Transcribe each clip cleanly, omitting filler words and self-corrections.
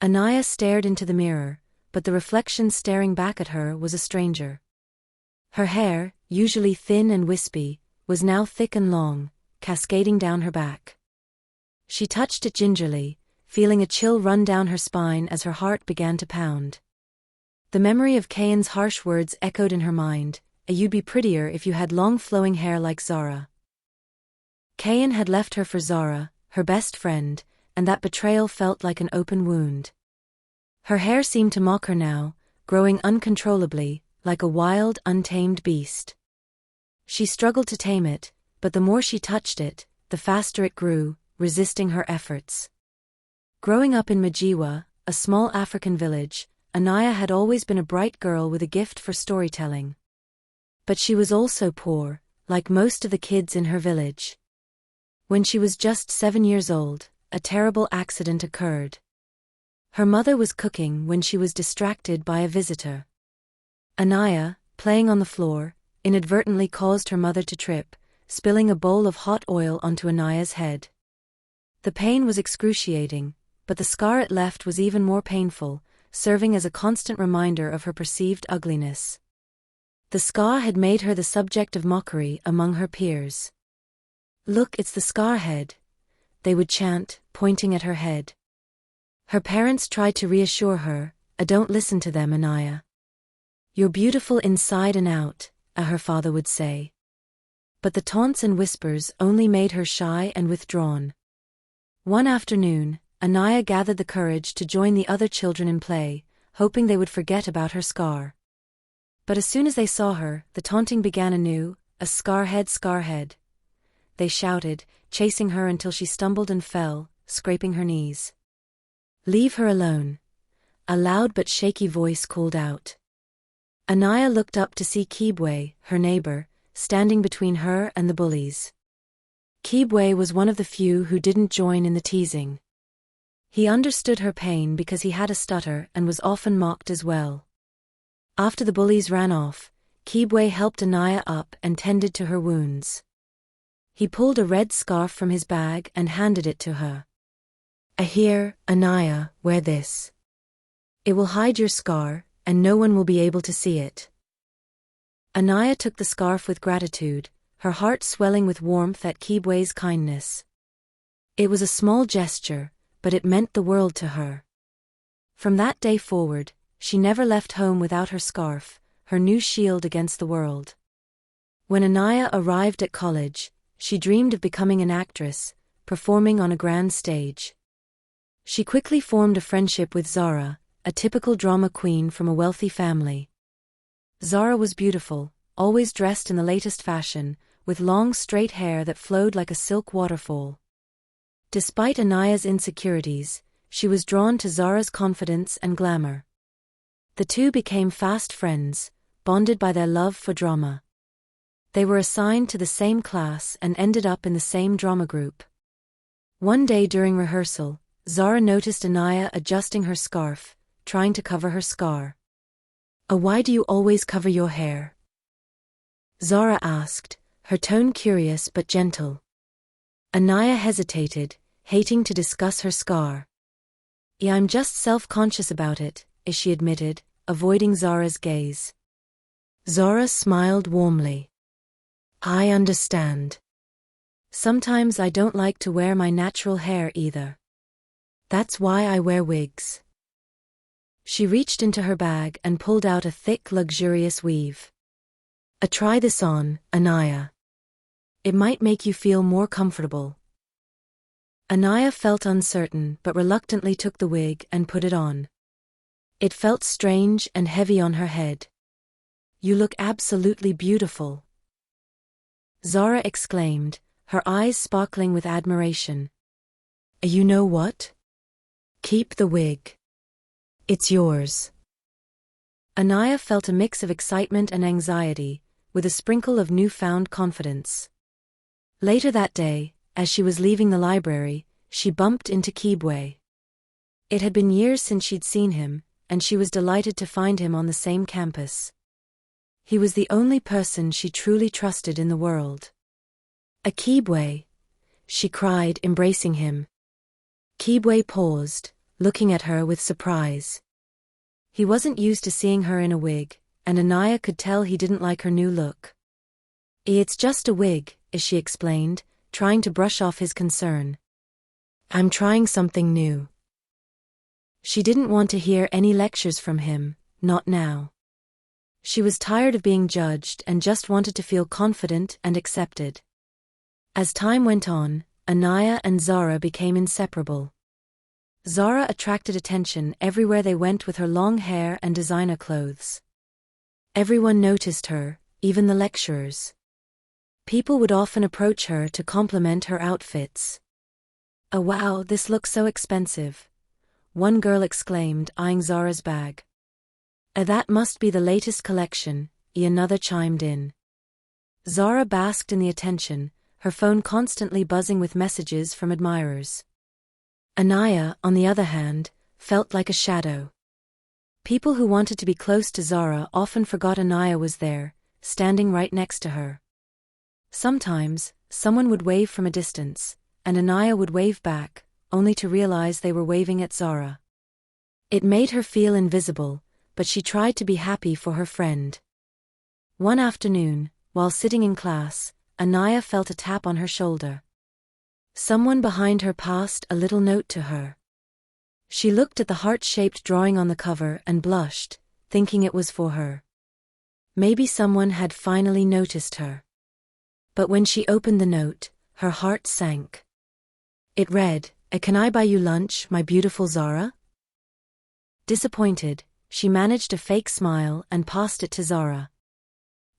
Anaya stared into the mirror, but the reflection staring back at her was a stranger. Her hair, usually thin and wispy, was now thick and long, cascading down her back. She touched it gingerly, feeling a chill run down her spine as her heart began to pound. The memory of Kayan's harsh words echoed in her mind, "You'd be prettier if you had long flowing hair like Zara." Kayan had left her for Zara, her best friend, and that betrayal felt like an open wound. Her hair seemed to mock her now, growing uncontrollably, like a wild, untamed beast. She struggled to tame it, but the more she touched it, the faster it grew, resisting her efforts. Growing up in Majiwa, a small African village, Anaya had always been a bright girl with a gift for storytelling. But she was also poor, like most of the kids in her village. When she was just 7 years old, a terrible accident occurred. Her mother was cooking when she was distracted by a visitor. Anaya, playing on the floor, inadvertently caused her mother to trip, spilling a bowl of hot oil onto Anaya's head. The pain was excruciating, but the scar it left was even more painful, serving as a constant reminder of her perceived ugliness. The scar had made her the subject of mockery among her peers. "Look, it's the scar head," they would chant, pointing at her head. Her parents tried to reassure her, "Don't listen to them, Anaya. You're beautiful inside and out," her father would say. But the taunts and whispers only made her shy and withdrawn. One afternoon, Anaya gathered the courage to join the other children in play, hoping they would forget about her scar. But as soon as they saw her, the taunting began anew, "A scarhead, scarhead," they shouted, chasing her until she stumbled and fell, scraping her knees. "Leave her alone," a loud but shaky voice called out. Anaya looked up to see Kibwe, her neighbor, standing between her and the bullies. Kibwe was one of the few who didn't join in the teasing. He understood her pain because he had a stutter and was often mocked as well. After the bullies ran off, Kibwe helped Anaya up and tended to her wounds. He pulled a red scarf from his bag and handed it to her. "Here, Anaya, wear this. It will hide your scar, and no one will be able to see it." Anaya took the scarf with gratitude, her heart swelling with warmth at Kibwe's kindness. It was a small gesture, but it meant the world to her. From that day forward, she never left home without her scarf, her new shield against the world. When Anaya arrived at college, she dreamed of becoming an actress, performing on a grand stage. She quickly formed a friendship with Zara, a typical drama queen from a wealthy family. Zara was beautiful, always dressed in the latest fashion, with long straight hair that flowed like a silk waterfall. Despite Anaya's insecurities, she was drawn to Zara's confidence and glamour. The two became fast friends, bonded by their love for drama. They were assigned to the same class and ended up in the same drama group. One day during rehearsal, Zara noticed Anaya adjusting her scarf, trying to cover her scar. Why do you always cover your hair?" Zara asked, her tone curious but gentle. Anaya hesitated, hating to discuss her scar. "Yeah, I'm just self-conscious about it," she admitted, avoiding Zara's gaze. Zara smiled warmly. "I understand. Sometimes I don't like to wear my natural hair either. That's why I wear wigs." She reached into her bag and pulled out a thick, luxurious weave. Try this on, Anaya. It might make you feel more comfortable." Anaya felt uncertain but reluctantly took the wig and put it on. It felt strange and heavy on her head. "You look absolutely beautiful," Zara exclaimed, her eyes sparkling with admiration. "You know what? Keep the wig. It's yours." Anaya felt a mix of excitement and anxiety, with a sprinkle of newfound confidence. Later that day, as she was leaving the library, she bumped into Kibwe. It had been years since she'd seen him, and she was delighted to find him on the same campus. He was the only person she truly trusted in the world. Kibwe," she cried, embracing him. Kibwe paused, looking at her with surprise. He wasn't used to seeing her in a wig, and Anaya could tell he didn't like her new look. "It's just a wig," she explained, trying to brush off his concern. "I'm trying something new." She didn't want to hear any lectures from him, not now. She was tired of being judged and just wanted to feel confident and accepted. As time went on, Anaya and Zara became inseparable. Zara attracted attention everywhere they went with her long hair and designer clothes. Everyone noticed her, even the lecturers. People would often approach her to compliment her outfits. "Oh wow, this looks so expensive," one girl exclaimed, eyeing Zara's bag. That must be the latest collection," another chimed in. Zara basked in the attention, her phone constantly buzzing with messages from admirers. Anaya, on the other hand, felt like a shadow. People who wanted to be close to Zara often forgot Anaya was there, standing right next to her. Sometimes, someone would wave from a distance, and Anaya would wave back, only to realize they were waving at Zara. It made her feel invisible, but she tried to be happy for her friend. One afternoon, while sitting in class, Anaya felt a tap on her shoulder. Someone behind her passed a little note to her. She looked at the heart-shaped drawing on the cover and blushed, thinking it was for her. Maybe someone had finally noticed her. But when she opened the note, her heart sank. It read, "Can I buy you lunch, my beautiful Zara?" Disappointed, she managed a fake smile and passed it to Zara.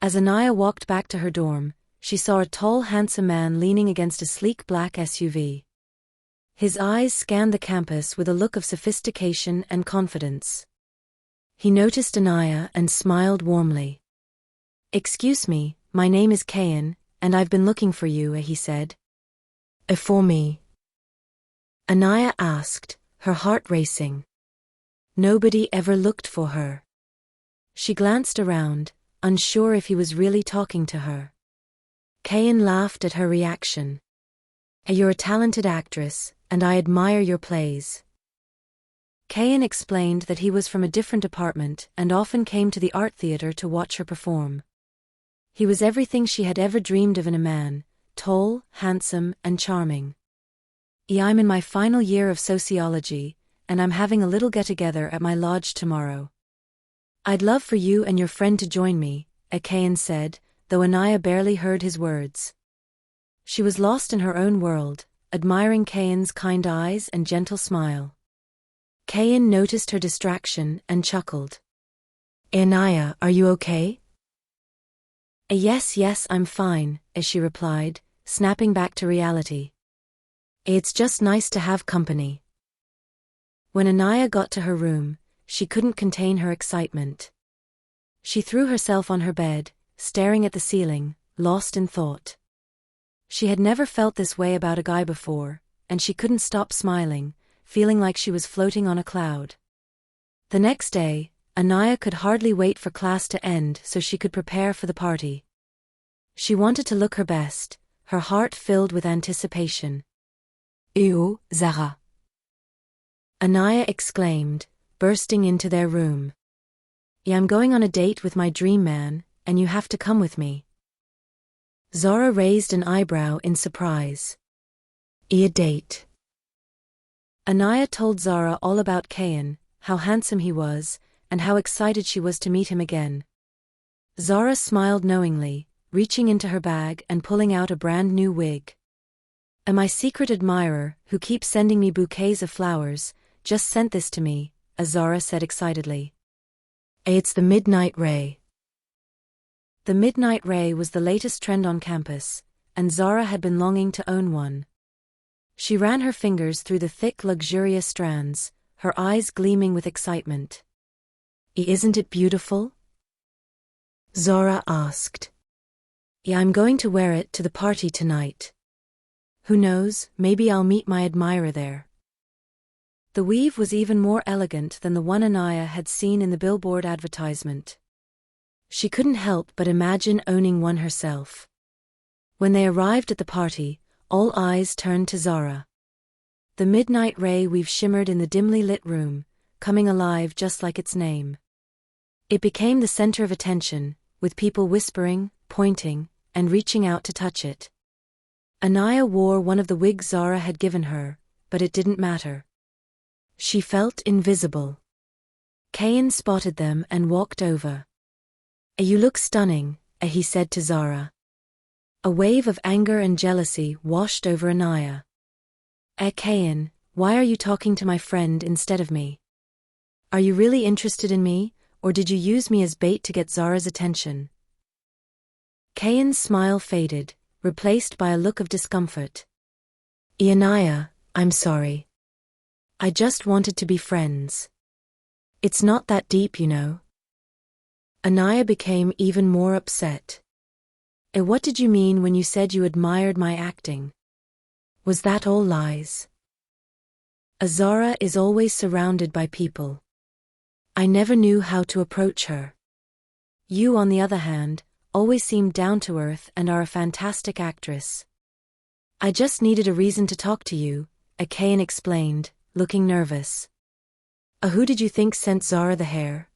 As Anaya walked back to her dorm, she saw a tall, handsome man leaning against a sleek black SUV. His eyes scanned the campus with a look of sophistication and confidence. He noticed Anaya and smiled warmly. "Excuse me, my name is Kayan, and I've been looking for you," he said. "For me?" Anaya asked, her heart racing. Nobody ever looked for her. She glanced around, unsure if he was really talking to her. Kayan laughed at her reaction. "You're a talented actress, and I admire your plays." Kayan explained that he was from a different department and often came to the art theater to watch her perform. He was everything she had ever dreamed of in a man, tall, handsome, and charming. "I'm in my final year of sociology, and I'm having a little get-together at my lodge tomorrow. I'd love for you and your friend to join me," Kayan said, though Anaya barely heard his words. She was lost in her own world, admiring Kayan's kind eyes and gentle smile. Kayan noticed her distraction and chuckled. "Anaya, are you okay?" Yes, I'm fine," she replied, snapping back to reality. "It's just nice to have company." When Anaya got to her room, she couldn't contain her excitement. She threw herself on her bed, staring at the ceiling, lost in thought. She had never felt this way about a guy before, and she couldn't stop smiling, feeling like she was floating on a cloud. The next day, Anaya could hardly wait for class to end so she could prepare for the party. She wanted to look her best, her heart filled with anticipation. "Ew, Zara!" Anaya exclaimed, bursting into their room. "I'm going on a date with my dream man, and you have to come with me." Zara raised an eyebrow in surprise. "A date?" Anaya told Zara all about Kayan, how handsome he was, and how excited she was to meet him again. Zara smiled knowingly, reaching into her bag and pulling out a brand new wig. "My secret admirer, who keeps sending me bouquets of flowers, just sent this to me," Zara said excitedly. "It's the Midnight Ray." The Midnight Ray was the latest trend on campus, and Zara had been longing to own one. She ran her fingers through the thick, luxurious strands, her eyes gleaming with excitement. "Isn't it beautiful?" Zara asked. "I'm going to wear it to the party tonight. Who knows, maybe I'll meet my admirer there." The weave was even more elegant than the one Anaya had seen in the billboard advertisement. She couldn't help but imagine owning one herself. When they arrived at the party, all eyes turned to Zara. The midnight ray weave shimmered in the dimly lit room, coming alive just like its name. It became the center of attention, with people whispering, pointing, and reaching out to touch it. Anaya wore one of the wigs Zara had given her, but it didn't matter. She felt invisible. Kayan spotted them and walked over. You look stunning, he said to Zara. A wave of anger and jealousy washed over Anaya. Kayan, why are you talking to my friend instead of me? Are you really interested in me, or did you use me as bait to get Zara's attention? Kayan's smile faded, replaced by a look of discomfort. Anaya, I'm sorry. I just wanted to be friends. It's not that deep, you know. Anaya became even more upset. What did you mean when you said you admired my acting? Was that all lies? Zara is always surrounded by people. I never knew how to approach her. You, on the other hand, always seem down to earth and are a fantastic actress. I just needed a reason to talk to you, Kayan explained, looking nervous. Who did you think sent Zara the hair?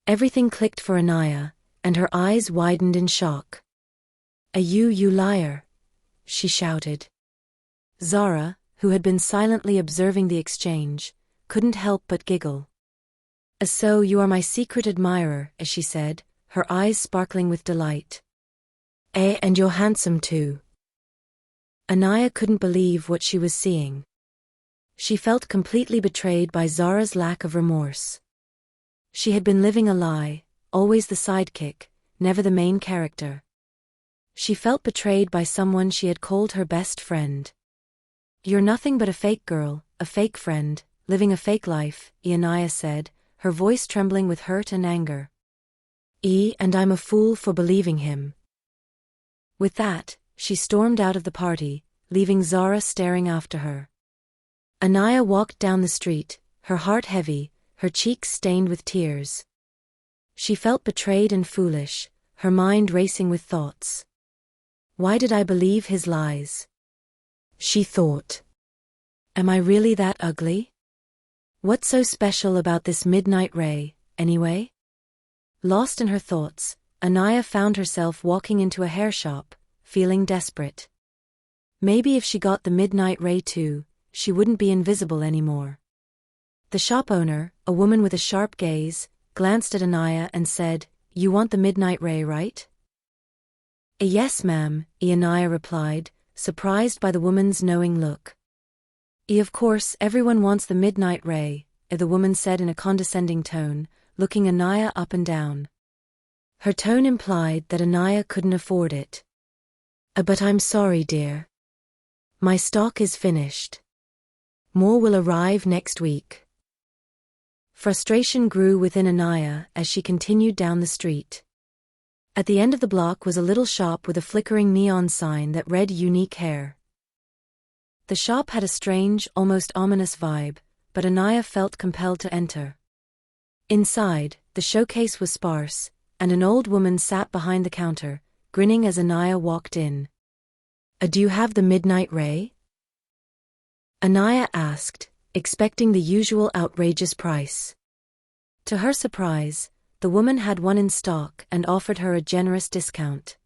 Everything clicked for Anaya, and her eyes widened in shock. You liar, she shouted. Zara, who had been silently observing the exchange, couldn't help but giggle. So you are my secret admirer, she said, her eyes sparkling with delight. And you're handsome too. Anaya couldn't believe what she was seeing. She felt completely betrayed by Zara's lack of remorse. She had been living a lie, always the sidekick, never the main character. She felt betrayed by someone she had called her best friend. You're nothing but a fake girl, a fake friend, living a fake life, Anaya said, her voice trembling with hurt and anger. And I'm a fool for believing him. With that, she stormed out of the party, leaving Zara staring after her. Anaya walked down the street, her heart heavy, her cheeks stained with tears. She felt betrayed and foolish, her mind racing with thoughts. Why did I believe his lies? She thought. Am I really that ugly? What's so special about this midnight ray, anyway? Lost in her thoughts, Anaya found herself walking into a hair shop, feeling desperate. Maybe if she got the midnight ray too, she wouldn't be invisible anymore. The shop owner, a woman with a sharp gaze, glanced at Anaya and said, You want the midnight ray, right? Yes, ma'am, Anaya replied, surprised by the woman's knowing look. Of course, everyone wants the midnight ray, the woman said in a condescending tone, looking Anaya up and down. Her tone implied that Anaya couldn't afford it. But I'm sorry, dear. My stock is finished. More will arrive next week. Frustration grew within Anaya as she continued down the street. At the end of the block was a little shop with a flickering neon sign that read Unique Hair. The shop had a strange, almost ominous vibe, but Anaya felt compelled to enter. Inside, the showcase was sparse, and an old woman sat behind the counter, grinning as Anaya walked in. Do you have the midnight ray? Anaya asked, expecting the usual outrageous price. To her surprise, the woman had one in stock and offered her a generous discount.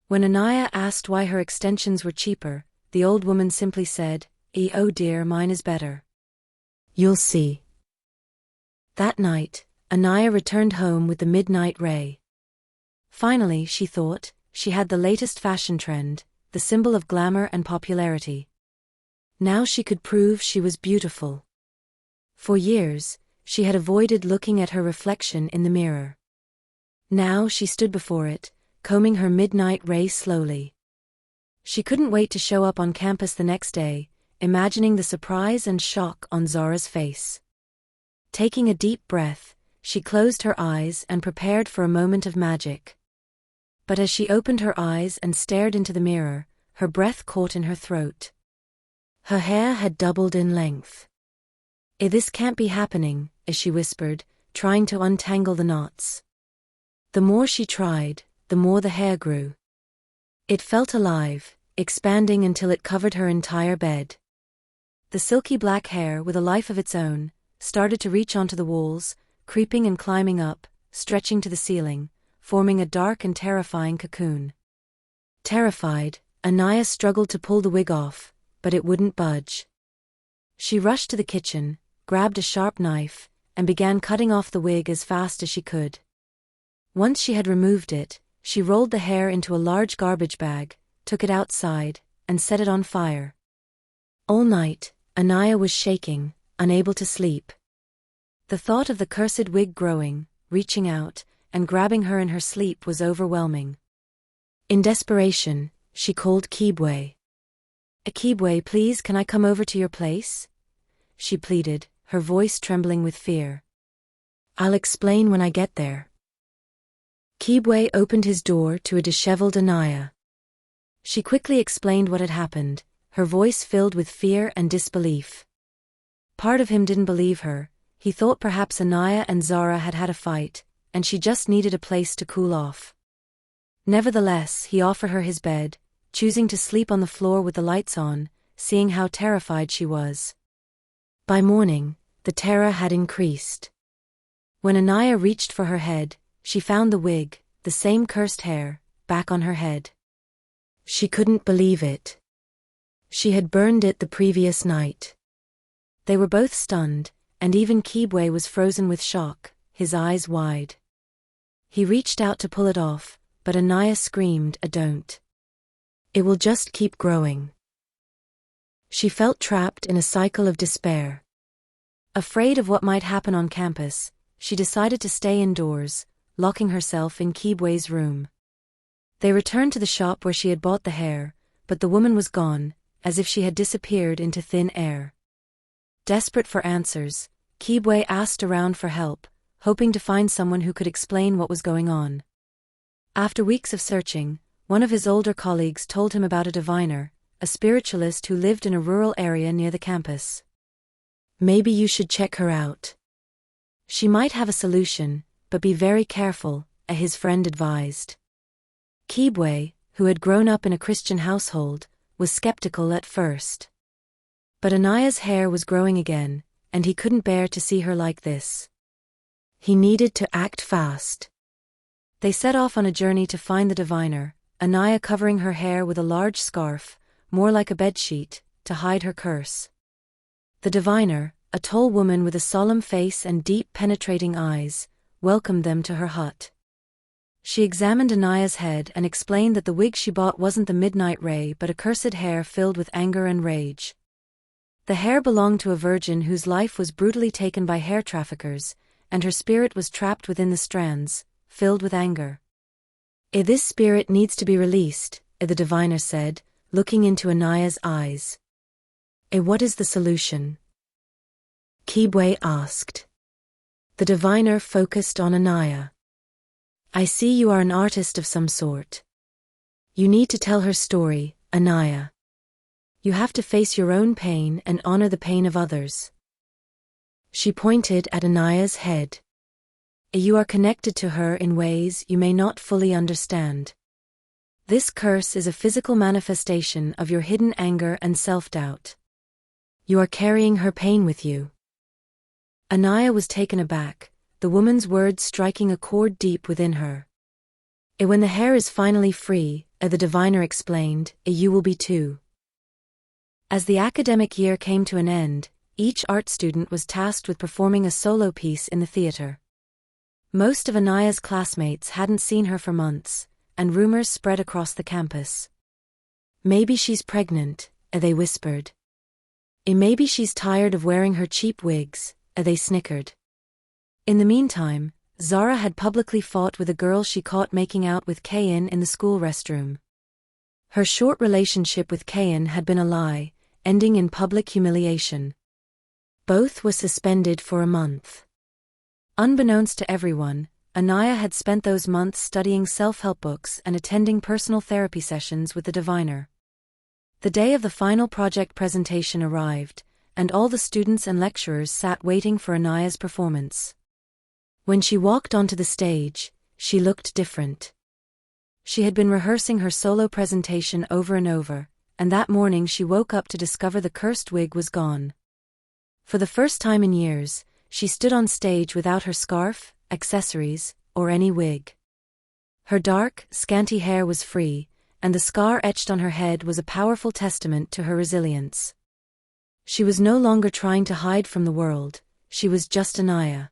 When Anaya asked why her extensions were cheaper, the old woman simply said, Oh dear, mine is better. You'll see. That night, Anaya returned home with the midnight ray. Finally, she thought, she had the latest fashion trend, the symbol of glamour and popularity. Now she could prove she was beautiful. For years, she had avoided looking at her reflection in the mirror. Now she stood before it, combing her midnight ray slowly. She couldn't wait to show up on campus the next day, imagining the surprise and shock on Zara's face. Taking a deep breath, she closed her eyes and prepared for a moment of magic. But as she opened her eyes and stared into the mirror, her breath caught in her throat. Her hair had doubled in length. This can't be happening, as she whispered, trying to untangle the knots. The more she tried, the more the hair grew. It felt alive, expanding until it covered her entire bed. The silky black hair, with a life of its own, started to reach onto the walls, creeping and climbing up, stretching to the ceiling, forming a dark and terrifying cocoon. Terrified, Anaya struggled to pull the wig off, but it wouldn't budge. She rushed to the kitchen, grabbed a sharp knife, and began cutting off the wig as fast as she could. Once she had removed it, she rolled the hair into a large garbage bag, took it outside, and set it on fire. All night, Anaya was shaking, unable to sleep. The thought of the cursed wig growing, reaching out, and grabbing her in her sleep was overwhelming. In desperation, she called Kibwe. "Kibwe, please, can I come over to your place?" she pleaded, her voice trembling with fear. "I'll explain when I get there." Kibwe opened his door to a disheveled Anaya. She quickly explained what had happened, her voice filled with fear and disbelief. Part of him didn't believe her. He thought perhaps Anaya and Zara had had a fight, and she just needed a place to cool off. Nevertheless, he offered her his bed, choosing to sleep on the floor with the lights on, seeing how terrified she was. By morning, the terror had increased. When Anaya reached for her head, she found the wig, the same cursed hair, back on her head. She couldn't believe it. She had burned it the previous night. They were both stunned, and even Kibwe was frozen with shock, his eyes wide. He reached out to pull it off, but Anaya screamed, "Don't. It will just keep growing." She felt trapped in a cycle of despair. Afraid of what might happen on campus, she decided to stay indoors, locking herself in Kibwe's room. They returned to the shop where she had bought the hair, but the woman was gone, as if she had disappeared into thin air. Desperate for answers, Kibwe asked around for help, hoping to find someone who could explain what was going on. After weeks of searching, one of his older colleagues told him about a diviner, a spiritualist who lived in a rural area near the campus. "Maybe you should check her out. She might have a solution, but be very careful," his friend advised. Kibwe, who had grown up in a Christian household, was skeptical at first. But Anaya's hair was growing again, and he couldn't bear to see her like this. He needed to act fast. They set off on a journey to find the diviner, Anaya covering her hair with a large scarf, more like a bedsheet, to hide her curse. The diviner, a tall woman with a solemn face and deep penetrating eyes, welcomed them to her hut. She examined Anaya's head and explained that the wig she bought wasn't the midnight ray but a cursed hair filled with anger and rage. The hair belonged to a virgin whose life was brutally taken by hair traffickers, and her spirit was trapped within the strands, filled with anger. "This spirit needs to be released," the diviner said, looking into Anaya's eyes. "What is the solution?" Kibwe asked. The diviner focused on Anaya. "I see you are an artist of some sort. You need to tell her story, Anaya. You have to face your own pain and honor the pain of others." She pointed at Anaya's head. "You are connected to her in ways you may not fully understand. This curse is a physical manifestation of your hidden anger and self-doubt. You are carrying her pain with you." Anaya was taken aback, the woman's words striking a chord deep within her. "When the hair is finally free," the diviner explained, "you will be too." As the academic year came to an end, each art student was tasked with performing a solo piece in the theater. Most of Anaya's classmates hadn't seen her for months, and rumors spread across the campus. "Maybe she's pregnant," they whispered. "Maybe she's tired of wearing her cheap wigs," they snickered. In the meantime, Zara had publicly fought with a girl she caught making out with Kayan in the school restroom. Her short relationship with Kayan had been a lie, ending in public humiliation. Both were suspended for a month. Unbeknownst to everyone, Anaya had spent those months studying self-help books and attending personal therapy sessions with the diviner. The day of the final project presentation arrived, and all the students and lecturers sat waiting for Anaya's performance. When she walked onto the stage, she looked different. She had been rehearsing her solo presentation over and over, and that morning she woke up to discover the cursed wig was gone. For the first time in years, she stood on stage without her scarf, accessories, or any wig. Her dark, scanty hair was free, and the scar etched on her head was a powerful testament to her resilience. She was no longer trying to hide from the world, she was just Anaya.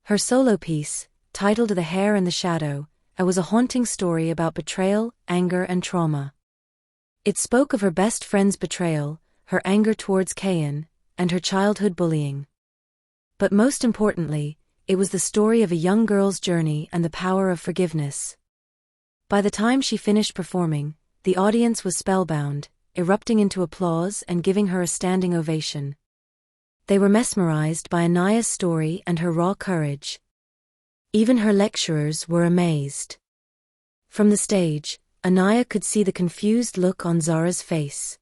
Her solo piece, titled The Hair and the Shadow, was a haunting story about betrayal, anger and trauma. It spoke of her best friend's betrayal, her anger towards Kayan, and her childhood bullying. But most importantly, it was the story of a young girl's journey and the power of forgiveness. By the time she finished performing, the audience was spellbound, erupting into applause and giving her a standing ovation. They were mesmerized by Anaya's story and her raw courage. Even her lecturers were amazed. From the stage, Anaya could see the confused look on Zara's face.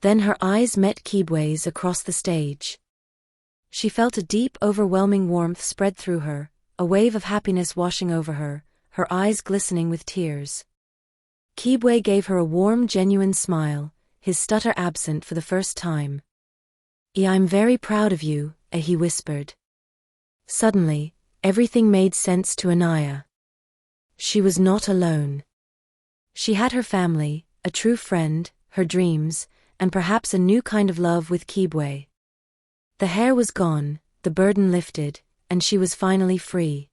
Then her eyes met Kibwe's across the stage. She felt a deep, overwhelming warmth spread through her, a wave of happiness washing over her, her eyes glistening with tears. Kibwe gave her a warm, genuine smile, his stutter absent for the first time. "I'm very proud of you," he whispered. Suddenly, everything made sense to Anaya. She was not alone. She had her family, a true friend, her dreams, and perhaps a new kind of love with Kibwe. The hair was gone, the burden lifted, and she was finally free.